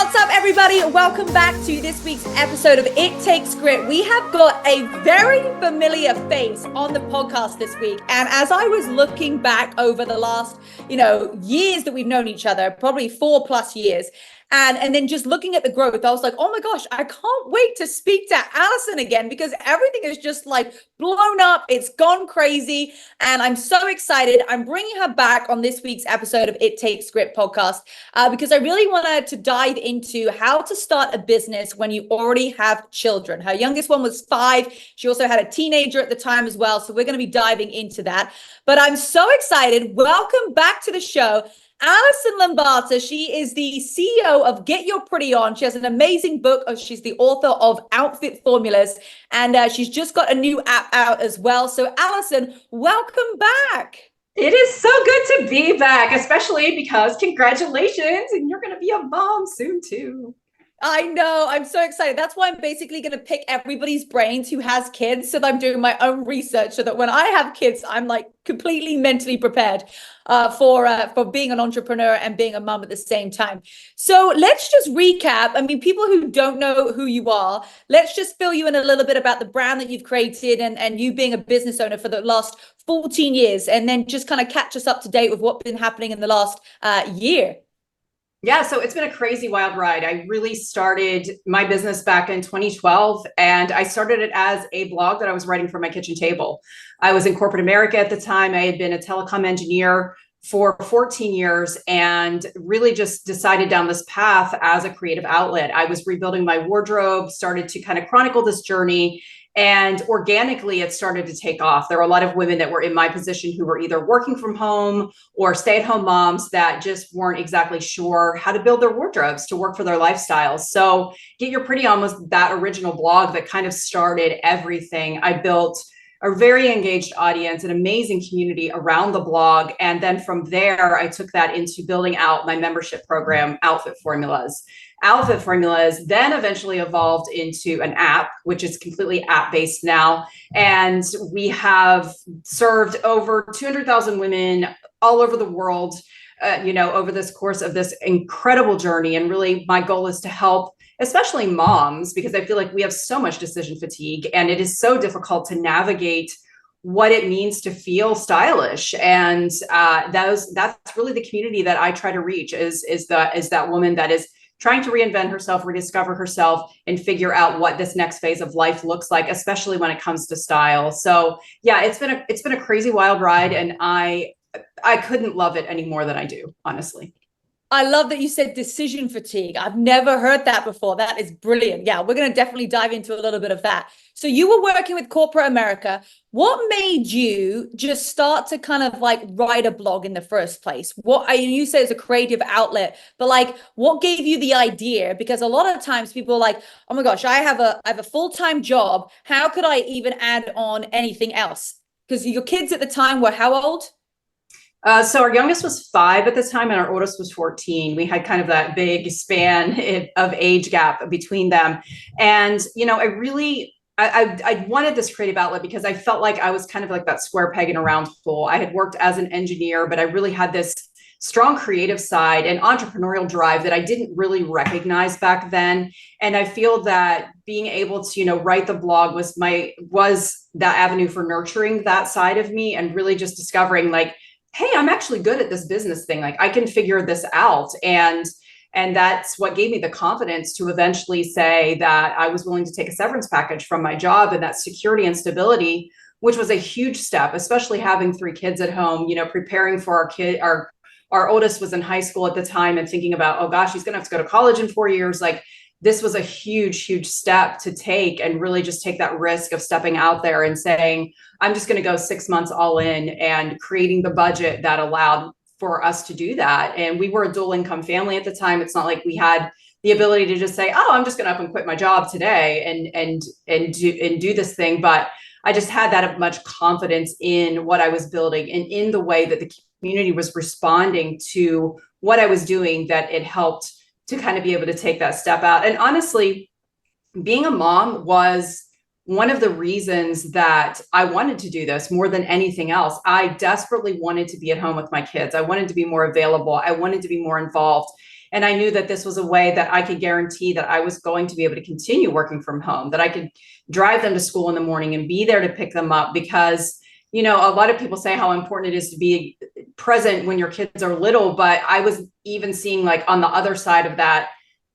What's up, everybody? Welcome back to this week's episode of It Takes Grit. We have got a very familiar face on the podcast this week. And as I was looking back over the last, years that we've known each other, probably 4+ years, and then just looking at the growth, I was like, oh my gosh, I can't wait to speak to Alison again because everything is just like blown up. It's gone crazy. And I'm so excited. I'm bringing her back on this week's episode of It Takes Grit podcast because I really wanted to dive into how to start a business when you already have children. Her youngest one was 5. She also had a teenager at the time as well. So we're going to be diving into that. But I'm so excited. Welcome back to the show, Alison Lumbatis. She is the CEO of Get Your Pretty On. She has an amazing book. She's the author of Outfit Formulas, and she's just got a new app out as well. So Alison, welcome back. It is so good to be back, especially because congratulations, and you're going to be a mom soon too. I know. I'm so excited. That's why I'm basically going to pick everybody's brains who has kids so that I'm doing my own research so that when I have kids, I'm like completely mentally prepared for being an entrepreneur and being a mom at the same time. So let's just recap. I mean, people who don't know who you are, let's just fill you in a little bit about the brand that you've created and you being a business owner for the last 14 years, and then just kind of catch us up to date with what's been happening in the last year. Yeah, so it's been a crazy wild ride. I really started my business back in 2012, and I started it as a blog that I was writing from my kitchen table. I was in corporate America at the time. I had been a telecom engineer for 14 years and really just decided down this path as a creative outlet. I was rebuilding my wardrobe, started to kind of chronicle this journey. And organically, it started to take off. There were a lot of women that were in my position who were either working from home or stay-at-home moms that just weren't exactly sure how to build their wardrobes to work for their lifestyles. So Get Your Pretty On was that original blog that kind of started everything. I built a very engaged audience, an amazing community around the blog. And then from there, I took that into building out my membership program, Outfit Formulas. Outfit Formulas then eventually evolved into an app, which is completely app-based now. And we have served over 200,000 women all over the world, over this course of this incredible journey. And really, my goal is to help especially moms, because I feel like we have so much decision fatigue and it is so difficult to navigate what it means to feel stylish. And that's really the community that I try to reach is that woman that is trying to reinvent herself, rediscover herself, and figure out what this next phase of life looks like, especially when it comes to style. So yeah, it's been a crazy wild ride, and I couldn't love it any more than I do, honestly. I love that you said decision fatigue. I've never heard that before. That is brilliant. Yeah, we're going to definitely dive into a little bit of that. So you were working with corporate America. What made you just start to kind of like write a blog in the first place? You say it's a creative outlet, but like what gave you the idea? Because a lot of times people are like, oh my gosh, I have a full-time job. How could I even add on anything else? Because your kids at the time were how old? So our youngest was 5 at the time, and our oldest was 14. We had kind of that big span of age gap between them. And, I wanted this creative outlet because I felt like I was kind of like that square peg in a round hole. I had worked as an engineer, but I really had this strong creative side and entrepreneurial drive that I didn't really recognize back then. And I feel that being able to, write the blog was that avenue for nurturing that side of me and really just discovering like, hey, I'm actually good at this business thing. Like I can figure this out. And that's what gave me the confidence to eventually say that I was willing to take a severance package from my job, and that security and stability, which was a huge step, especially having 3 kids at home, preparing for our kid. Our oldest was in high school at the time and thinking about, oh gosh, he's going to have to go to college in 4 years. Like this was a huge, huge step to take, and really just take that risk of stepping out there and saying, I'm just going to go 6 months all in, and creating the budget that allowed for us to do that. And we were a dual income family at the time. It's not like we had the ability to just say, oh, I'm just going to up and quit my job today and do this thing. But I just had that much confidence in what I was building and in the way that the community was responding to what I was doing, that it helped to kind of be able to take that step out. And honestly, being a mom was one of the reasons that I wanted to do this more than anything else. I desperately wanted to be at home with my kids. I wanted to be more available. I wanted to be more involved. And I knew that this was a way that I could guarantee that I was going to be able to continue working from home, that I could drive them to school in the morning and be there to pick them up. Because, you know, a lot of people say how important it is to be present when your kids are little, but I was even seeing, like, on the other side of that,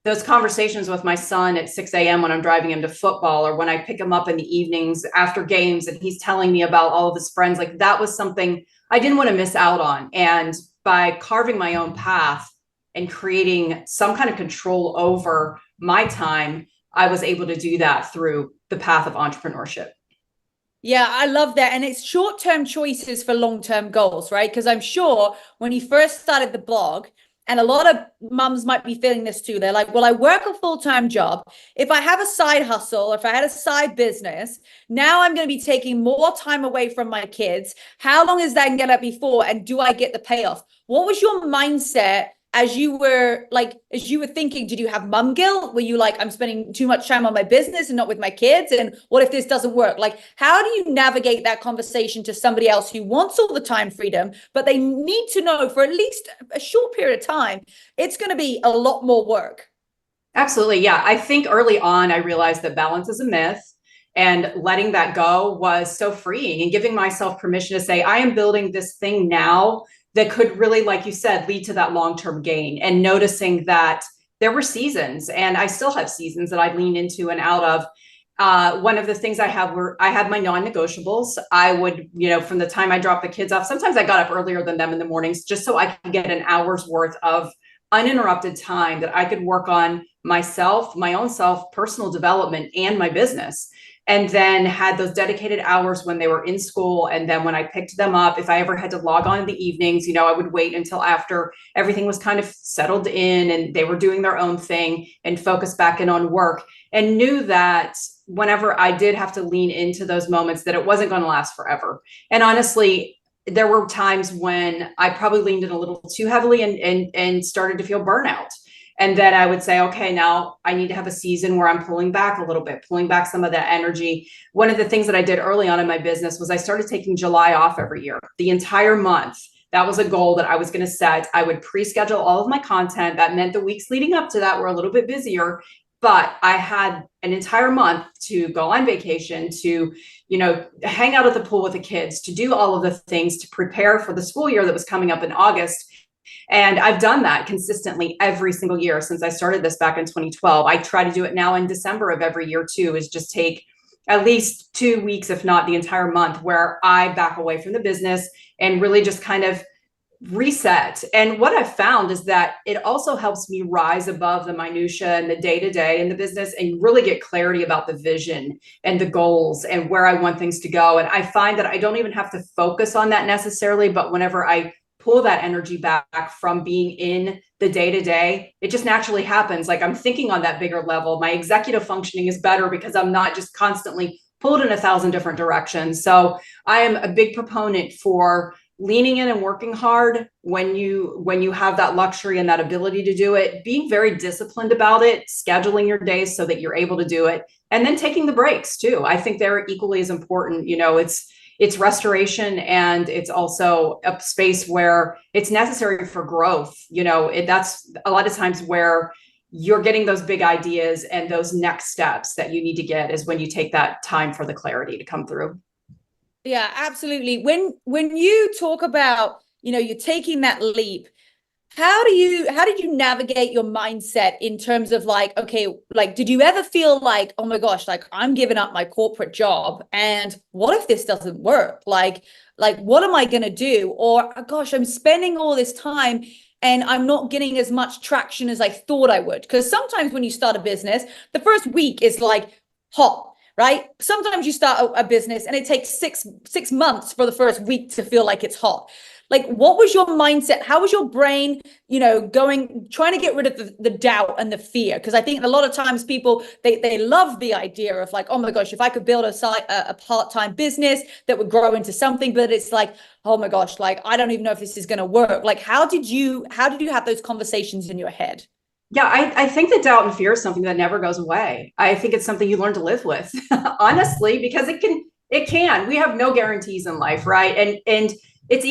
those conversations with my son at 6 a.m. when I'm driving him to football, or when I pick him up in the evenings after games and he's telling me about all of his friends. Like, that was something I didn't want to miss out on. And by carving my own path and creating some kind of control over my time, I was able to do that through the path of entrepreneurship. Yeah, I love that. And it's short-term choices for long-term goals, right? Because I'm sure when you first started the blog, and a lot of mums might be feeling this too. They're like, well, I work a full-time job. If I have a side hustle, if I had a side business, now I'm going to be taking more time away from my kids. How long is that going to be for? And do I get the payoff? What was your mindset as you were thinking? Did you have mum guilt? Were you like, I'm spending too much time on my business and not with my kids? And what if this doesn't work? Like, how do you navigate that conversation to somebody else who wants all the time freedom, but they need to know for at least a short period of time, it's going to be a lot more work? Absolutely. Yeah. I think early on, I realized that balance is a myth. And letting that go was so freeing, and giving myself permission to say, I am building this thing now that could really, like you said, lead to that long-term gain. And noticing that there were seasons, and I still have seasons that I lean into and out of. One of the things I had my non-negotiables. I would, you know, from the time I dropped the kids off, sometimes I got up earlier than them in the mornings, just so I could get an hour's worth of uninterrupted time that I could work on myself, my own self, personal development, and my business. And then had those dedicated hours when they were in school. And then when I picked them up, if I ever had to log on in the evenings, you know, I would wait until after everything was kind of settled in and they were doing their own thing, and focus back in on work. And knew that whenever I did have to lean into those moments, that it wasn't going to last forever. And honestly, there were times when I probably leaned in a little too heavily and started to feel burnout. And then I would say, okay, now I need to have a season where I'm pulling back a little bit, pulling back some of that energy. One of the things that I did early on in my business was I started taking July off every year, the entire month. That was a goal that I was going to set. I would pre-schedule all of my content. That meant the weeks leading up to that were a little bit busier, but I had an entire month to go on vacation, to, you know, hang out at the pool with the kids, to do all of the things to prepare for the school year that was coming up in August. And I've done that consistently every single year since I started this back in 2012. I try to do it now in December of every year too, is just take at least 2 weeks, if not the entire month, where I back away from the business and really just kind of reset. And what I've found is that it also helps me rise above the minutia and the day-to-day in the business, and really get clarity about the vision and the goals and where I want things to go. And I find that I don't even have to focus on that necessarily, but whenever I pull that energy back from being in the day-to-day, it just naturally happens. Like, I'm thinking on that bigger level. My executive functioning is better because I'm not just constantly pulled in 1,000 different directions. So I am a big proponent for leaning in and working hard when you have that luxury and that ability to do it, being very disciplined about it, scheduling your days so that you're able to do it, and then taking the breaks too. I think they're equally as important. You know, it's restoration, and it's also a space where it's necessary for growth. You know, that's a lot of times where you're getting those big ideas, and those next steps that you need to get is when you take that time for the clarity to come through. Yeah, absolutely. When you talk about, you know, you're taking that leap, how did you navigate your mindset in terms of like, okay, like, did you ever feel like, oh my gosh, like, I'm giving up my corporate job, and what if this doesn't work? Like what am I going to do? Or, oh gosh, I'm spending all this time and I'm not getting as much traction as I thought I would. Because sometimes when you start a business, the first week is like hot, right? Sometimes you start a business and it takes six months for the first week to feel like it's hot. Like, what was your mindset? How was your brain, you know, trying to get rid of the doubt and the fear? Because I think a lot of times people, they love the idea of like, oh my gosh, if I could build a part-time business that would grow into something, but it's like, oh my gosh, like, I don't even know if this is going to work. Like, how did you have those conversations in your head? Yeah, I think that doubt and fear is something that never goes away. I think it's something you learn to live with, honestly, because it can. We have no guarantees in life, right? And it's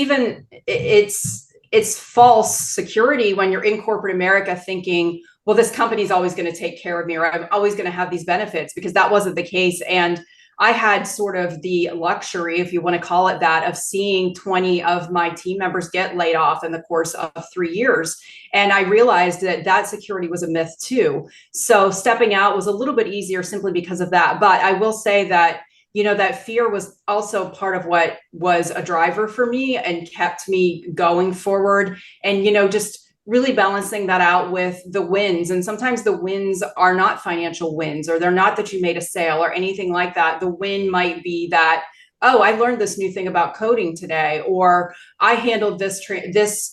it's false security when you're in corporate America thinking, well, this company's always going to take care of me, or I'm always going to have these benefits, because that wasn't the case. And I had sort of the luxury, if you want to call it that, of seeing 20 of my team members get laid off in the course of 3 years. And I realized that that security was a myth too. So stepping out was a little bit easier simply because of that. But I will say that, that fear was also part of what was a driver for me and kept me going forward. And, just really balancing that out with the wins. And sometimes the wins are not financial wins, or they're not that you made a sale or anything like that. The win might be that, oh, I learned this new thing about coding today, or I handled this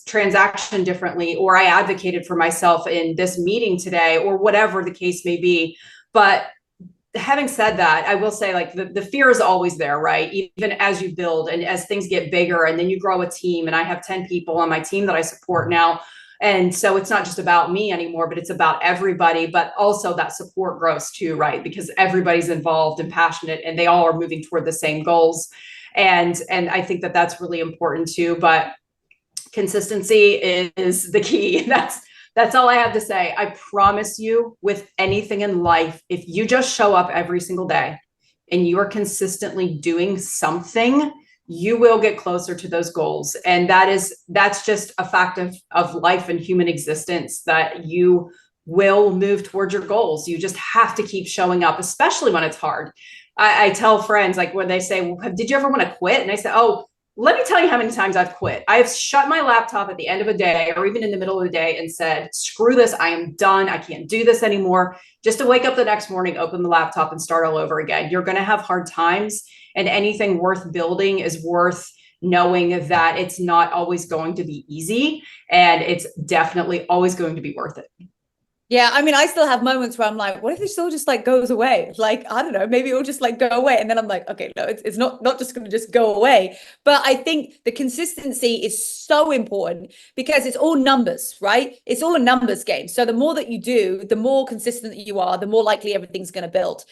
transaction differently, or I advocated for myself in this meeting today, or whatever the case may be. But having said that, I will say, like, the fear is always there, right? Even as you build and as things get bigger, and then you grow a team. And I have 10 people on my team that I support now. And so it's not just about me anymore, but it's about everybody. But also that support grows too, right? Because everybody's involved and passionate, and they all are moving toward the same goals. And I think that that's really important too. But consistency is the key. That's all I have to say. I promise you, with anything in life, if you just show up every single day and you are consistently doing something, you will get closer to those goals. And that's just a fact of life and human existence, that you will move towards your goals. You just have to keep showing up, especially when it's hard. I tell friends, like, when they say, well, did you ever want to quit? And I say, oh, let me tell you how many times I've quit. I've shut my laptop at the end of a day, or even in the middle of the day, and said, screw this, I am done. I can't do this anymore. Just to wake up the next morning, open the laptop, and start all over again. You're going to have hard times, and anything worth building is worth knowing that it's not always going to be easy, and it's definitely always going to be worth it. Yeah, I mean, I still have moments where I'm like, what if this all just like goes away? Like, I don't know, maybe it'll just like go away. And then I'm like, okay, no, it's not just going to just go away. But I think the consistency is so important, because it's all numbers, right? It's all a numbers game. So the more that you do, the more consistent you are, the more likely everything's going to build.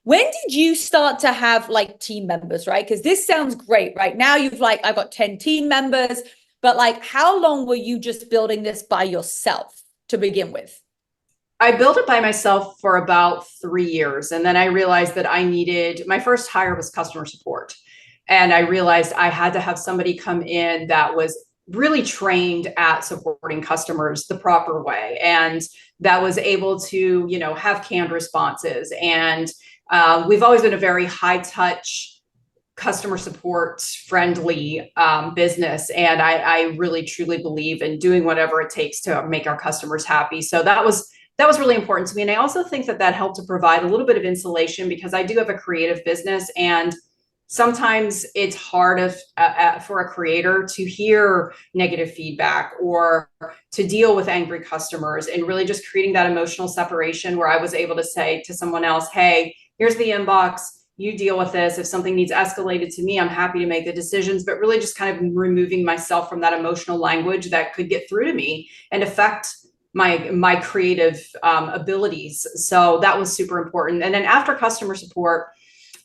When did you start to have like team members, right? Because this sounds great, right? Now you've like, I've got 10 team members, but like, how long were you just building this by yourself to begin with? I built it by myself for about 3 years. And then I realized that my first hire was customer support. And I realized I had to have somebody come in that was really trained at supporting customers the proper way, and that was able to, have canned responses. And we've always been a very high touch, customer support friendly business. And I really, truly believe in doing whatever it takes to make our customers happy. So that was really important to me. And I also think that helped to provide a little bit of insulation, because I do have a creative business, and sometimes it's hard for a creator to hear negative feedback or to deal with angry customers, and really just creating that emotional separation where I was able to say to someone else, hey, here's the inbox, you deal with this. If something needs escalated to me, I'm happy to make the decisions, but really just kind of removing myself from that emotional language that could get through to me and affect my creative abilities. So that was super important. And then after customer support,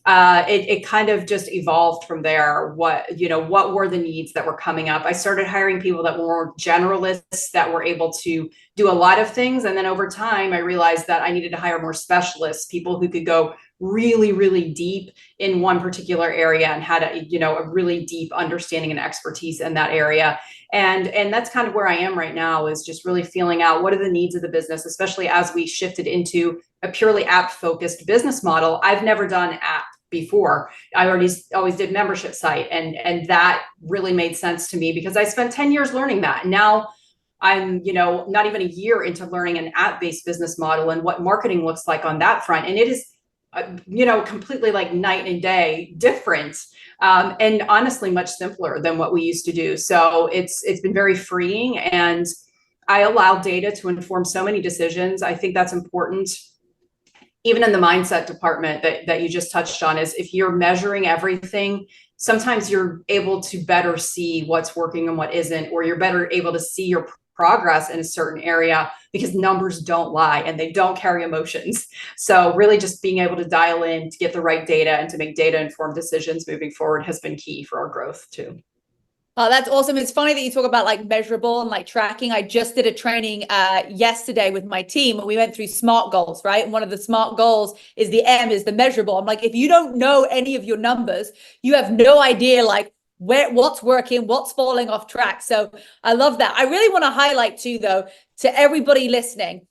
it kind of just evolved from there. What were the needs that were coming up? I started hiring people that were more generalists, that were able to do a lot of things. And then over time, I realized that I needed to hire more specialists, people who could go really, really deep in one particular area and had a really deep understanding and expertise in that area. And that's kind of where I am right now, is just really feeling out what are the needs of the business, especially as we shifted into a purely app focused business model. I've never done app before. I always did membership site, and that really made sense to me because I spent 10 years learning that. Now I'm, not even a year into learning an app-based business model and what marketing looks like on that front. And it is, completely like night and day different. And honestly, much simpler than what we used to do. So it's been very freeing, and I allow data to inform so many decisions. I think that's important. Even in the mindset department that you just touched on, is if you're measuring everything, sometimes you're able to better see what's working and what isn't, or you're better able to see your progress in a certain area, because numbers don't lie and they don't carry emotions. So really just being able to dial in to get the right data and to make data informed decisions moving forward has been key for our growth too. Oh, that's awesome. It's funny that you talk about like measurable and like tracking. I just did a training yesterday with my team and we went through SMART goals, right? And one of the SMART goals is the M is the measurable. I'm like, if you don't know any of your numbers, you have no idea like what's working, what's falling off track. So I love that. I really want to highlight too, though, to everybody listening.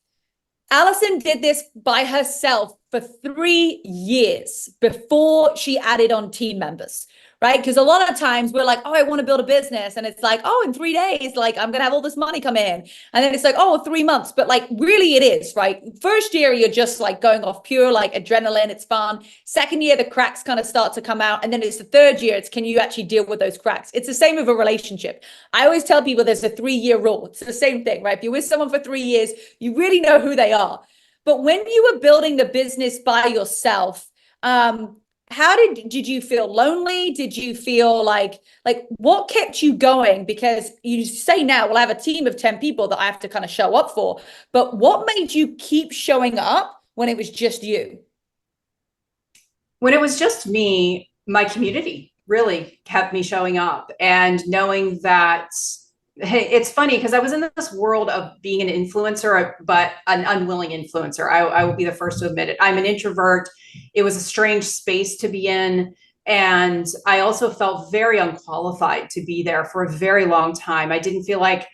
Alison did this by herself for 3 years before she added on team members, right? Because a lot of times we're like, oh, I want to build a business. And it's like, oh, in 3 days, like I'm going to have all this money come in. And then it's like, oh, 3 months. But like, really it is, right? First year, you're just like going off pure like adrenaline. It's fun. Second year, the cracks kind of start to come out. And then it's the third year, it's can you actually deal with those cracks? It's the same with a relationship. I always tell people there's a 3-year rule. It's the same thing, right? If you're with someone for 3 years, you really know who they are. But when you were building the business by yourself, how did you feel lonely? Did you feel like what kept you going? Because you say now, well, I have a team of 10 people that I have to kind of show up for. But what made you keep showing up when it was just you? When it was just me, my community really kept me showing up and knowing that. Hey, it's funny because I was in this world of being an influencer, but an unwilling influencer. I will be the first to admit it. I'm an introvert. It was a strange space to be in. And I also felt very unqualified to be there for a very long time. I didn't feel like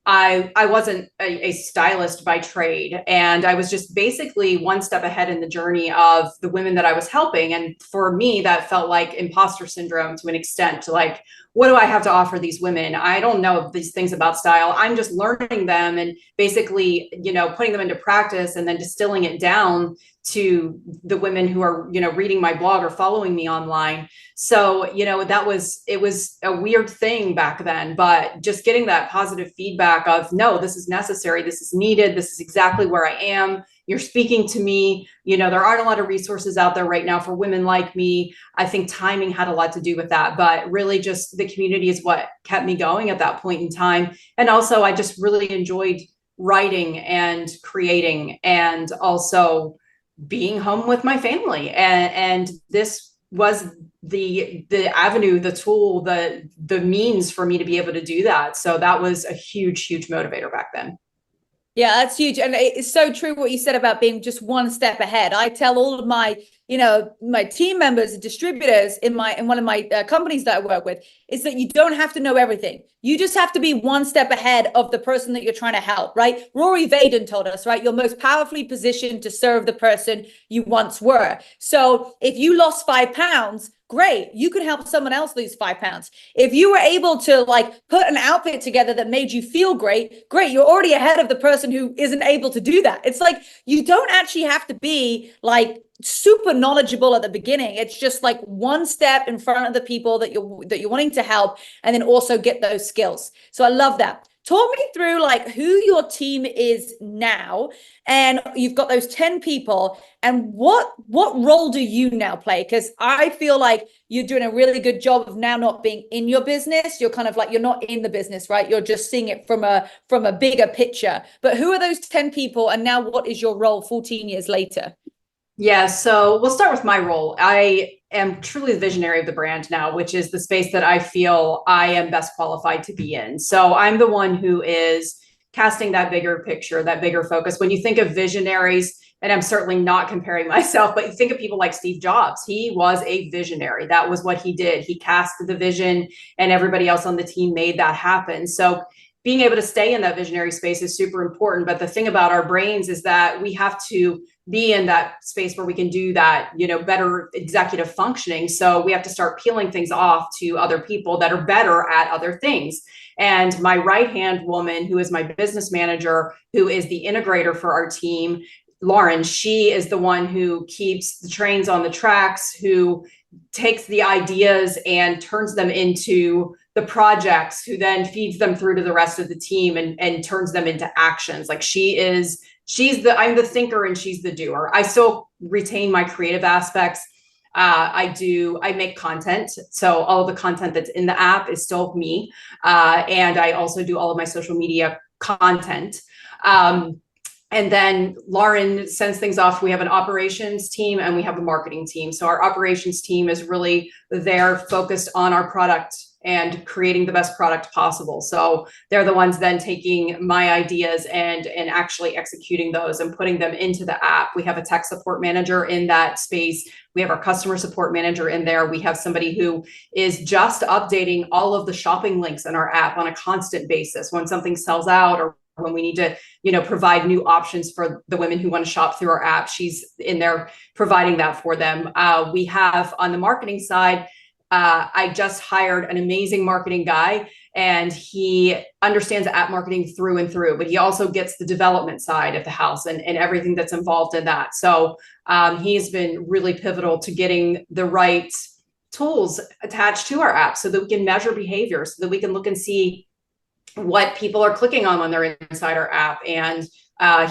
I wasn't a stylist by trade. And I was just basically one step ahead in the journey of the women that I was helping. And for me, that felt like imposter syndrome to an extent, to like, what do I have to offer these women? I don't know these things about style. I'm just learning them and basically, putting them into practice and then distilling it down to the women who are, reading my blog or following me online. So, it was a weird thing back then, but just getting that positive feedback of, no, this is necessary. This is needed. This is exactly where I am. You're speaking to me. There aren't a lot of resources out there right now for women like me. I think timing had a lot to do with that, but really just the community is what kept me going at that point in time. And also I just really enjoyed writing and creating and also being home with my family. And this was the avenue, the tool, the means for me to be able to do that. So that was a huge, huge motivator back then. Yeah, that's huge. And it's so true what you said about being just one step ahead. I tell all of my, my team members and distributors in one of my companies that I work with is that you don't have to know everything. You just have to be one step ahead of the person that you're trying to help, right? Rory Vaden told us, right? You're most powerfully positioned to serve the person you once were. So if you lost 5 pounds, great. You could help someone else lose 5 pounds. If you were able to like put an outfit together that made you feel great, great. You're already ahead of the person who isn't able to do that. It's like, you don't actually have to be like super knowledgeable at the beginning. It's just like one step in front of the people that you're wanting to help, and then also get those skills. So I love that. Talk me through like who your team is now, and you've got those 10 people, and what role do you now play? Because I feel like you're doing a really good job of now not being in your business. You're kind of like, you're not in the business, right? You're just seeing it from a bigger picture. But who are those 10 people, and now what is your role 14 years later? Yeah, so we'll start with my role. I am truly the visionary of the brand now, which is the space that I feel I am best qualified to be in. So I'm the one who is casting that bigger picture, that bigger focus. When you think of visionaries, and I'm certainly not comparing myself, but you think of people like Steve Jobs. He was a visionary. That was what he did. He cast the vision, and everybody else on the team made that happen. So being able to stay in that visionary space is super important. But the thing about our brains is that we have to be in that space where we can do that, better executive functioning. So we have to start peeling things off to other people that are better at other things. And my right-hand woman, who is my business manager, who is the integrator for our team, Lauren, she is the one who keeps the trains on the tracks, who takes the ideas and turns them into the projects, who then feeds them through to the rest of the team and turns them into actions. Like I'm the thinker and she's the doer. I still retain my creative aspects. I make content. So all of the content that's in the app is still me. And I also do all of my social media content. And then Lauren sends things off. We have an operations team and we have a marketing team. So our operations team is really there focused on our product and creating the best product possible. So they're the ones then taking my ideas and actually executing those and putting them into the app. We have a tech support manager in that space. We have our customer support manager in there. We have somebody who is just updating all of the shopping links in our app on a constant basis when something sells out or when we need to, provide new options for the women who want to shop through our app. She's in there providing that for them. We have on the marketing side, I just hired an amazing marketing guy, and he understands app marketing through and through, but he also gets the development side of the house and everything that's involved in that. So he's been really pivotal to getting the right tools attached to our app so that we can measure behavior, so that we can look and see what people are clicking on when they're inside our app. And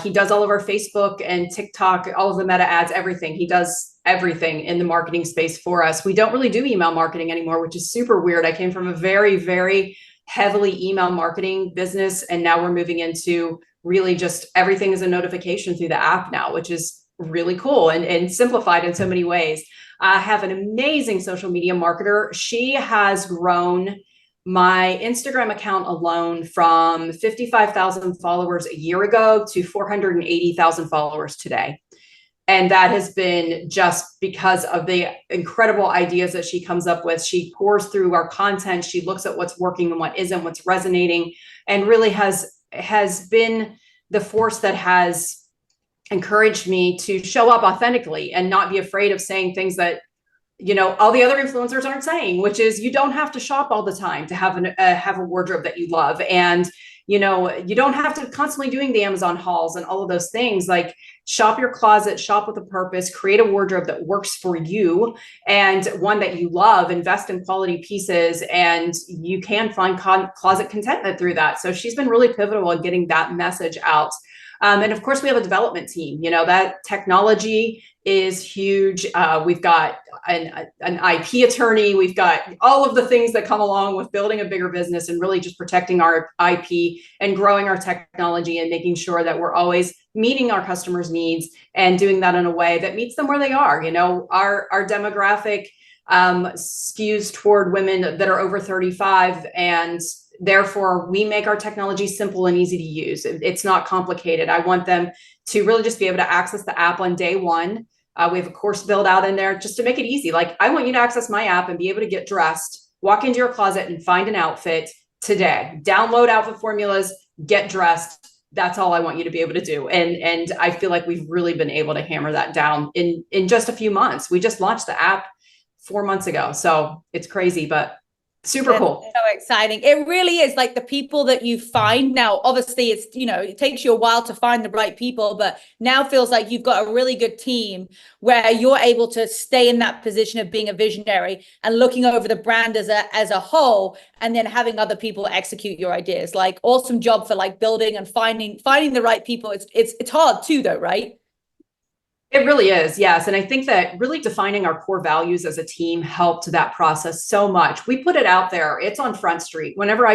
he does all of our Facebook and TikTok, all of the meta ads, everything. He does everything in the marketing space for us. We don't really do email marketing anymore, which is super weird. I came from a very, very heavily email marketing business, and now we're moving into really just everything is a notification through the app now, which is really cool and simplified in so many ways. I have an amazing social media marketer. She has grown my Instagram account alone from 55,000 followers a year ago to 480,000 followers today. And that has been just because of the incredible ideas that she comes up with. She pours through our content. She looks at what's working and what isn't, what's resonating, and really has been the force that has encouraged me to show up authentically and not be afraid of saying things that all the other influencers aren't saying, which is you don't have to shop all the time to have a wardrobe that you love. And, you don't have to constantly doing the Amazon hauls and all of those things. Like, shop your closet, shop with a purpose, create a wardrobe that works for you and one that you love, invest in quality pieces, and you can find closet contentment through that. So she's been really pivotal in getting that message out. And of course, we have a development team. That technology is huge. We've got an IP attorney. We've got all of the things that come along with building a bigger business and really just protecting our IP and growing our technology and making sure that we're always meeting our customers' needs and doing that in a way that meets them where they are. Our demographic skews toward women that are over 35, and therefore we make our technology simple and easy to use. It's not complicated. I want them to really just be able to access the app on day one. We have a course build out in there just to make it easy. Like, I want you to access my app and be able to get dressed, walk into your closet and find an outfit today, download outfit formulas, get dressed. That's all I want you to be able to do. And I feel like we've really been able to hammer that down in just a few months. We just launched the app 4 months ago. So it's crazy, but super cool. So exciting. It really is. Like, the people that you find now, obviously it's, it takes you a while to find the right people, but now feels like you've got a really good team where you're able to stay in that position of being a visionary and looking over the brand as a whole, and then having other people execute your ideas. Like, awesome job for like building and finding the right people. It's hard too though, right? It really is, yes. And I think that really defining our core values as a team helped that process so much. We put it out there. It's on Front Street. Whenever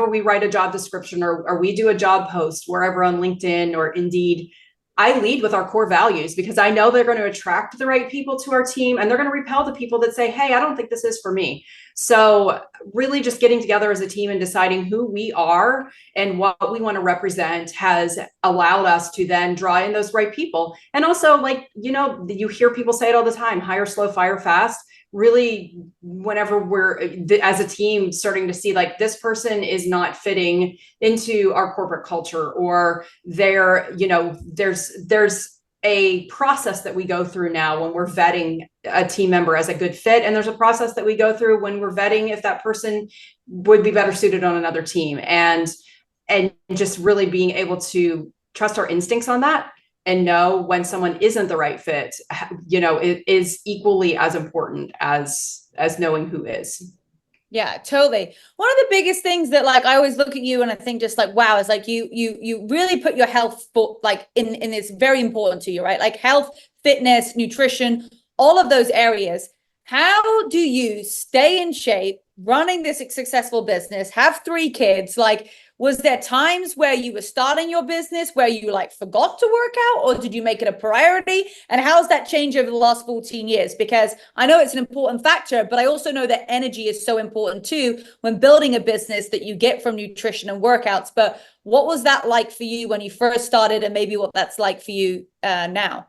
we write a job description or we do a job post, wherever on LinkedIn or Indeed, I lead with our core values because I know they're going to attract the right people to our team, and they're going to repel the people that say, hey, I don't think this is for me. So really just getting together as a team and deciding who we are and what we want to represent has allowed us to then draw in those right people. And also, like, you hear people say it all the time, hire slow, fire fast. Really, whenever we're as a team starting to see like this person is not fitting into our corporate culture, or there's a process that we go through now when we're vetting a team member as a good fit, and there's a process that we go through when we're vetting if that person would be better suited on another team, and just really being able to trust our instincts on that and know when someone isn't the right fit, it is equally as important as knowing who is. Yeah, totally. One of the biggest things that like I always look at you and I think just like, wow, is like you really put your health for like in it's very important to you, right? Like health, fitness, nutrition, all of those areas. How do you stay in shape, running this successful business, have 3 kids? Like, was there times where you were starting your business where you like forgot to work out, or did you make it a priority? And how's that changed over the last 14 years? Because I know it's an important factor, but I also know that energy is so important too when building a business, that you get from nutrition and workouts. But what was that like for you when you first started, and maybe what that's like for you now?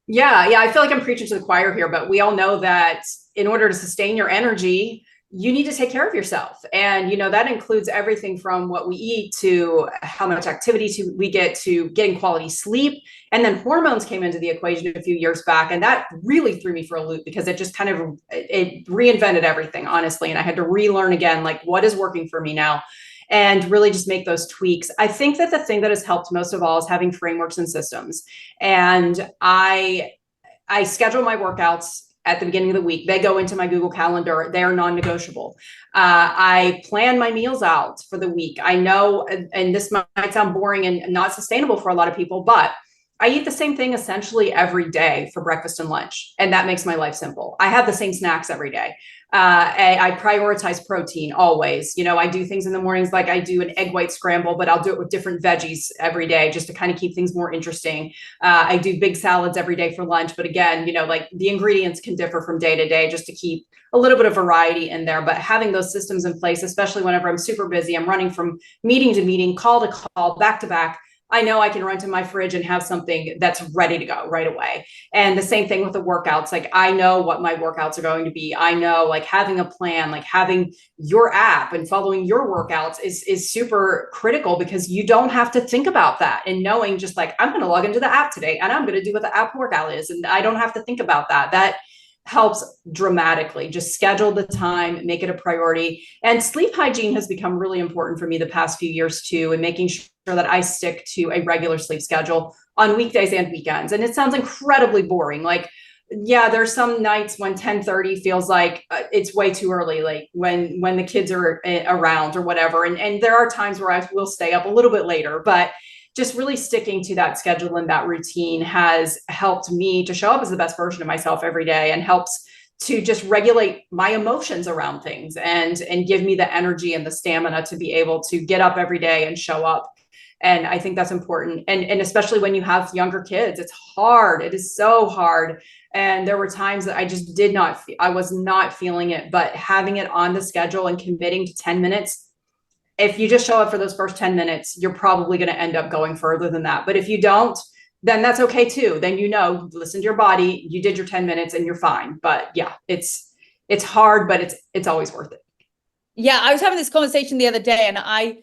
Yeah, I feel like I'm preaching to the choir here, but we all know that in order to sustain your energy, you need to take care of yourself. And, that includes everything from what we eat to how much activity we get to getting quality sleep. And then hormones came into the equation a few years back. And that really threw me for a loop because it just it reinvented everything, honestly. And I had to relearn again, like, what is working for me now? And really just make those tweaks. I think that the thing that has helped most of all is having frameworks and systems. And I schedule my workouts at the beginning of the week. They go into my Google Calendar. They are non-negotiable. I plan my meals out for the week. I know, and this might sound boring and not sustainable for a lot of people, but I eat the same thing essentially every day for breakfast and lunch. And that makes my life simple. I have the same snacks every day. I prioritize protein always. I do things in the mornings, like I do an egg white scramble, but I'll do it with different veggies every day just to kind of keep things more interesting. I do big salads every day for lunch, but again, like the ingredients can differ from day to day just to keep a little bit of variety in there. But having those systems in place, especially whenever I'm super busy, I'm running from meeting to meeting, call to call, back to back, I know I can run to my fridge and have something that's ready to go right away. And the same thing with the workouts. Like, I know what my workouts are going to be. I know, like, having a plan, like having your app and following your workouts is super critical, because you don't have to think about that, and knowing just like, I'm going to log into the app today and I'm going to do what the app workout is. And I don't have to think about that. That helps dramatically. Just schedule the time, make it a priority. And sleep hygiene has become really important for me the past few years too, and making sure that I stick to a regular sleep schedule on weekdays and weekends. And it sounds incredibly boring. Like, yeah, there's some nights when 10:30 feels like it's way too early, like when the kids are around or whatever. And there are times where I will stay up a little bit later, but just really sticking to that schedule and that routine has helped me to show up as the best version of myself every day, and helps to just regulate my emotions around things and give me the energy and the stamina to be able to get up every day and show up. And I think that's important. And especially when you have younger kids, it's hard. It is so hard. And there were times that I just I was not feeling it, but having it on the schedule and committing to 10 minutes, if you just show up for those first 10 minutes, you're probably going to end up going further than that. But if you don't, then that's okay too. Then, listen to your body, you did your 10 minutes and you're fine. But yeah, it's hard, but it's always worth it. Yeah, I was having this conversation the other day, and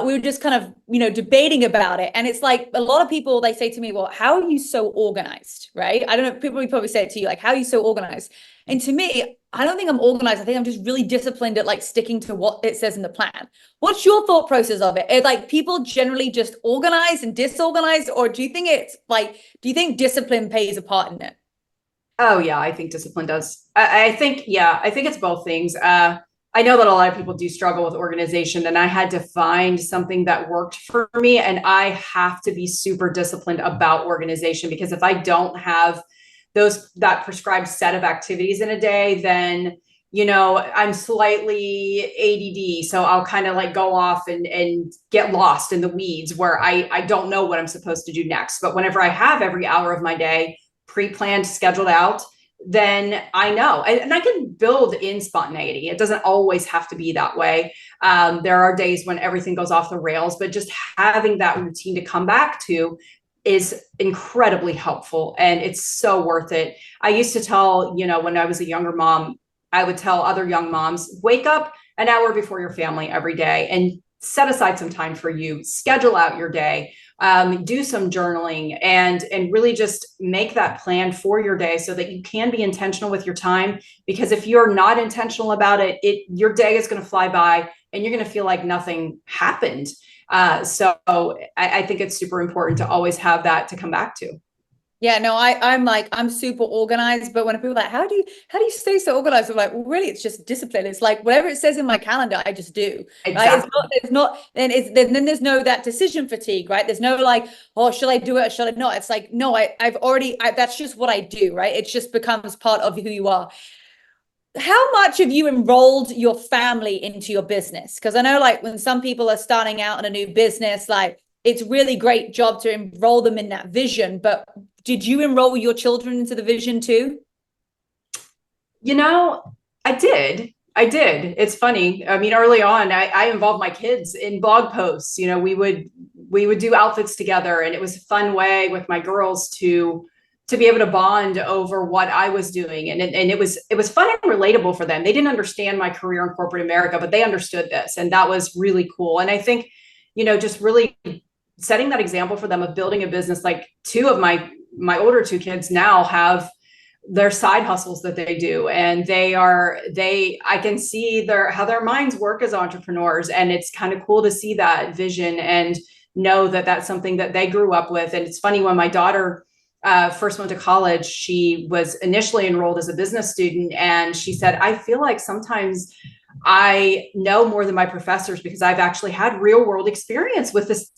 we were just kind of, debating about it. And it's like, a lot of people, they say to me, well, how are you so organized? Right? I don't know, people probably say it to you, like, how are you so organized? And to me, I don't think I'm organized. I think I'm just really disciplined at like sticking to what it says in the plan. What's your thought process of it? Are like people generally just organized and disorganized, or do you think discipline plays a part in it? Oh yeah, I think discipline does. I think it's both things. I know that a lot of people do struggle with organization, and I had to find something that worked for me. And I have to be super disciplined about organization, because if I don't have that prescribed set of activities in a day, then, I'm slightly ADD. So I'll kind of like go off and get lost in the weeds where I don't know what I'm supposed to do next. But whenever I have every hour of my day pre-planned, scheduled out, then I know, and I can build in spontaneity. It doesn't always have to be that way. There are days when everything goes off the rails, but just having that routine to come back to is incredibly helpful, and it's so worth it. I used to tell, when I was a younger mom, I would tell other young moms, wake up an hour before your family every day and set aside some time for you, schedule out your day, do some journaling, and really just make that plan for your day so that you can be intentional with your time. Because if you're not intentional about it, your day is going to fly by and you're going to feel like nothing happened. So I think it's super important to always have that to come back to. Yeah, no, I'm super organized, but when people are like, how do you stay so organized? I'm like, well, really, it's just discipline. It's like whatever it says in my calendar, I just do. Exactly. Right? It's not, then there's no that decision fatigue, right? There's no like, oh, should I do it or should I not? It's like, no, that's just what I do, right? It just becomes part of who you are. how much have you enrolled your family into your business? Because I know like when some people are starting out in a new business, like it's really great job to enroll them in that vision. But did you enroll your children into the vision too? You know, I did. I did. It's funny. I mean, early on, I involved my kids in blog posts. You know, we would do outfits together, and it was a fun way with my girls to be able to bond over what I was doing. And it was fun and relatable for them. They didn't understand my career in corporate America, but they understood this. And that was really cool. And I think, you know, just really setting that example for them of building a business. Like two of my older two kids now have their side hustles that they do, and I can see how their minds work as entrepreneurs, and it's kind of cool to see that vision and know that that's something that they grew up with. And it's funny, when my daughter first went to college, she was initially enrolled as a business student, and she said, I feel like sometimes I know more than my professors because I've actually had real world experience with this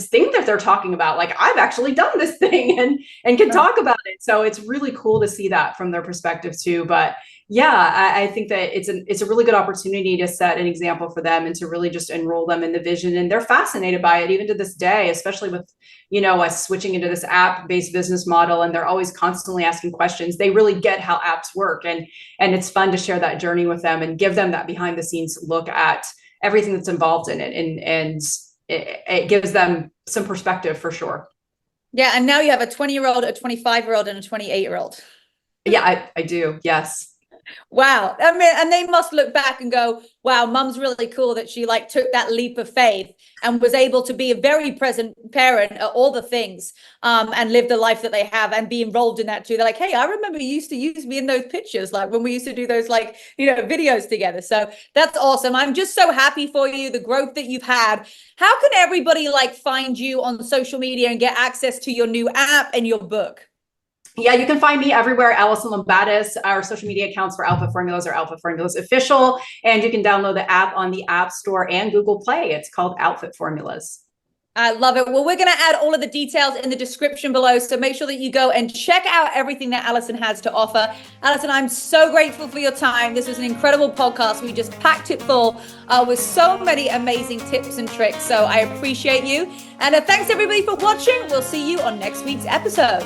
thing that they're talking about. Like, I've actually done this thing and can talk about it. So it's really cool to see that from their perspective too. But yeah, I think that it's a really good opportunity to set an example for them and to really just enroll them in the vision. And they're fascinated by it even to this day, especially with, you know, us switching into this app-based business model, and they're always constantly asking questions. They really get how apps work, and it's fun to share that journey with them and give them that behind the scenes look at everything that's involved in it. And it gives them some perspective for sure. Yeah. And now you have a 20-year-old, a 25-year-old, and a 28-year-old. Yeah, I do. Yes. Wow. I mean, and they must look back and go, wow, mum's really cool that she like took that leap of faith and was able to be a very present parent at all the things, and live the life that they have and be enrolled in that too. They're like, hey, I remember you used to use me in those pictures, like when we used to do those, like, you know, videos together. So that's awesome. I'm just so happy for you, the growth that you've had. How can everybody like find you on social media and get access to your new app and your book? Yeah, you can find me everywhere. Alison Lumbatis. Our social media accounts for Alpha Formulas are Alpha Formulas Official, and you can download the app on the App Store and Google Play. It's called Outfit Formulas. I love it. Well, we're going to add all of the details in the description below, so make sure that you go and check out everything that Alison has to offer. Alison, I'm so grateful for your time. This was an incredible podcast. We just packed it full with so many amazing tips and tricks, so I appreciate you. And thanks everybody for watching. We'll see you on next week's episode.